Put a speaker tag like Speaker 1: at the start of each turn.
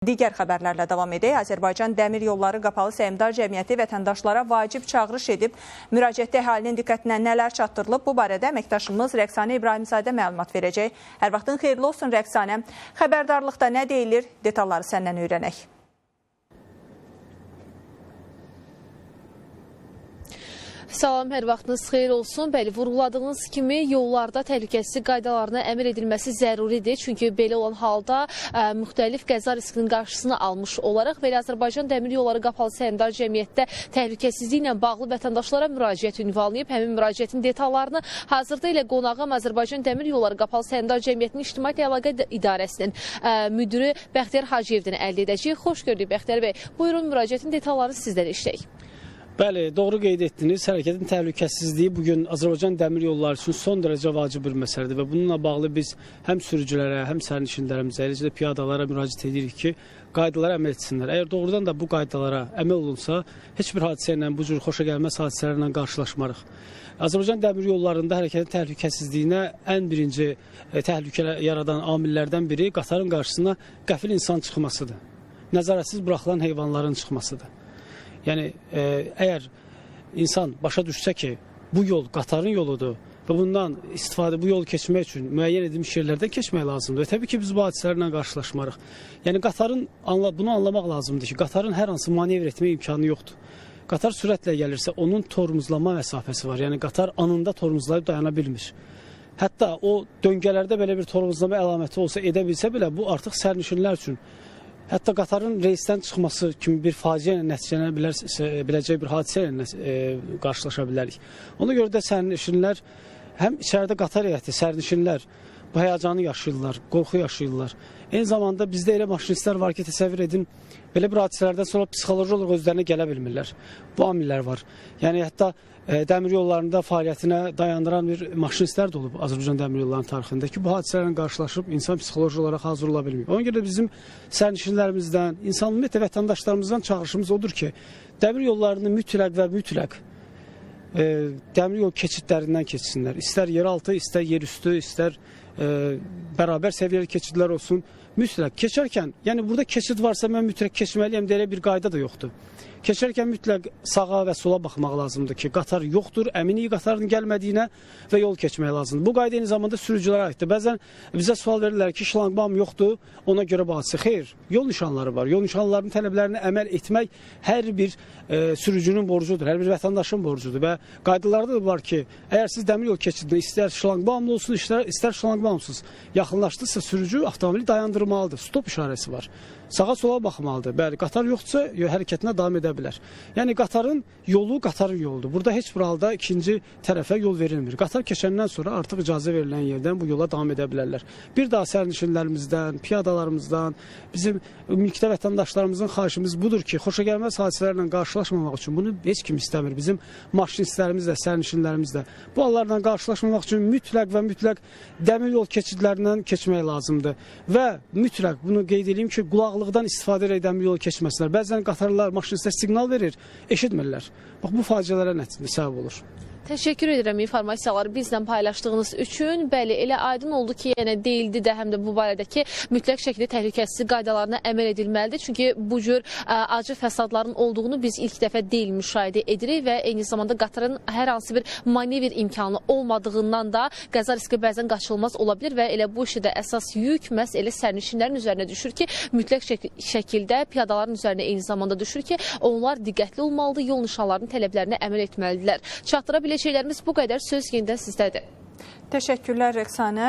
Speaker 1: Digər xəbərlərlə davam edək. Azərbaycan Dəmir Yolları Qapalı Səhmdar Cəmiyyəti vətəndaşlara vacib çağırış edib. Müraciətdə əhalinin diqqətinə nələr çatdırılıb? Bu barədə əməkdaşımız Rəqsanə İbrahimzadə məlumat verəcək. Hər vaxtın xeyirli olsun Rəqsanə. Xəbərdarlıqda nə deyilir? Detalları səndən öyrənək.
Speaker 2: Salam, hər vaxtınız xeyir olsun. Bəli, vurğuladığınız kimi yollarda təhlükəsizlik qaydalarına əməl edilməsi zəruridir. Çünki belə olan halda müxtəlif qəza riskinin qarşısını almış olaraq belə Azərbaycan Dəmir Yolları Qapalı Səhmdar Cəmiyyətdə təhlükəsizliklə bağlı vətəndaşlara müraciət ünvanlayıb. Həmin müraciətin detallarını hazırda ilə qonağım Azərbaycan Dəmir Yolları Qapalı Səhmdar Cəmiyyətinin İctimaiyyət Əlaqə İdarəsinin müdürü Bəxtiyar Hacıyevdən əldə edəcəyik. Xoş gördük Bəxtiyar bəy. Buyurun, müraciətin detallarını sizdən eşidək.
Speaker 3: Bəli, doğru qeyd etdiniz. Hərəkətin təhlükəsizliyi bugün Azərbaycan Dəmir Yolları üçün son dərəcə vacib bir məsələdir və bununla bağlı biz həm sürücülərə, həm sərnişinlərimizə, eləcə də piyadalara müraciət edirik ki, qaydalara əməl etsinlər. Əgər doğrudan da bu qaydalara əməl olunsa, heç bir hadisə ilə, bu cür xoşagəlməz hadisələrlə qarşılaşmarıq. Azərbaycan Dəmir Yollarında hərəkətin təhlükəsizliyinə ən birinci təhlükə yaradan amillərdən biri qatarın qarşısına qəfil insan çıxmasıdır. Nəzarətsiz buraxılan heyvanların çıxmasıdır. Yəni, əgər insan başa düşsə ki, bu yol qatarın yoludur və bundan istifadə, bu yolu keçmək üçün müəyyən edilmiş yerlərdən keçmək lazımdır. Və təbii ki, biz bu hadisələrlə qarşılaşmarıq. Yəni, bunu anlamaq lazımdır ki, qatarın hər hansı manevr etmə imkanı yoxdur. Qatar sürətlə gəlirsə, onun tormozlama məsafəsi var. Yəni, qatar anında tormozlayıb dayana bilmir. Hətta o döngələrdə belə bir tormozlama əlaməti olsa, edə bilsə belə, bu artıq sərnişinlər üçün hətta qatarın reysdən çıxması kimi bir faciə ilə nəticələnə biləcək bir hadisə ilə qarşılaşa bilərik. Ona görə də sərnişinlər, həm içəridə qatar heyəti, sərnişinlər bu həyəcanı yaşayırlar, qorxu yaşayırlar. Eyni zamanda bizdə elə maşinistlər var ki, təsəvvür edin, belə bir hadisələrdən sonra psixoloji olaraq özlərinə gələ bilmirlər. Bu amillər var. Yəni, hətta dəmir yollarında fəaliyyətinə dayandıran bir maşinistlər də olub Azərbaycan Dəmir Yollarının tarixində ki, bu hadisələrlə qarşılaşıb insan psixoloji olaraq hazır ola bilmir. Ona görə bizim sərnişinlərimizdən, ümumiyyətlə vətəndaşlarımızdan çağırışımız odur ki, dəmir yollarını mütləq və mütləq dəmir yol keçidlərindən keçsinlər. İstər yeraltı, istər yerüstü, istər bərabər səviyyəli keçidlər olsun. Mütləq keçərkən, yəni burada keçid varsa mən mütləq keçməliyəm deyə bir qayda da yoxdur. Keçərkən mütləq sağa və sola baxmaq lazımdır ki, qatar yoxdur, əminik qatarın gəlmədiyinə və yol keçmək lazımdır. Bu qayda eyni zamanda sürücülərə aiddir. Bəzən bizə sual verirlər ki, şlanqbam yoxdur, ona görə bu hadisə. Xeyr, yol nişanları var. Yol nişanlarının tələblərinə əməl etmək hər bir sürücünün borcudur, hər bir vətəndaşın borcudur və qaydalarda da var ki, əgər siz dəmir yol keçidində istər şlanqbamlı olsun, istər şlanqbamsız yaxınlaşdısa sürücü avtomobili dayandırmalıdır. Stop işarəsi var. Sağa sola baxmalıdır. Bəli, qatar yoxdursa hərəkətinə davam edə bilər. Yəni qatarın yolu qatarın yoludur. Burada heç bir halda ikinci tərəfə yol verilmir. Qatar keçəndən sonra artıq icazə verilən yerdən bu yola davam edə bilərlər. Bir daha sərnişinlərimizdən, piyadalarımızdan, bizim mülkdə vətəndaşlarımızın xahişimiz budur ki, xoşagəlməz hadisələrlə qarşılaşmamaq üçün bunu heç kim istəmir. Bizim maşinistlərimiz də, sərnişinlərimiz də bu hallarla qarşılaşmamaq üçün mütləq və mütləq dəmir yol keçidlərindən keçmək lazımdır. Və mütləq bunu qeyd edeyim ki, qulaqlıqdan istifadə edək dəmir yol keçməsinlər. Bəzən qatarlar, maşinistlər siqnal verir, eşitmirlər. Bax, bu faciələrə səbəb olur.
Speaker 2: Təşəkkür edirəm informasiyaları bizlə paylaşdığınız üçün. Bəli, elə aydın oldu ki, yəni deyildi də həm də bu barədə ki, mütləq şəkildə təhlükəsizlik qaydalarına əməl edilməlidir. Çünki bu cür acı fəsadların olduğunu biz ilk dəfə deyil müşahidə edirik və eyni zamanda qatarın hər hansı bir manevr imkanı olmadığından da qəza riski bəzən qaçılmaz ola bilir və elə bu işi də əsas yük məhz elə sərnişinlərin üzərinə düşür ki, mütləq şəkildə piyadaların üzərinə eyni zamanda düşür ki, onlar diqqətli olmalıdır, yol nişanlarının tələblərinə əməl etməlidirlər. Çatdıra biləcəklərimiz bu qədər. Söz yenidən sizdədir.
Speaker 1: Təşəkkürlər Rəqsanə.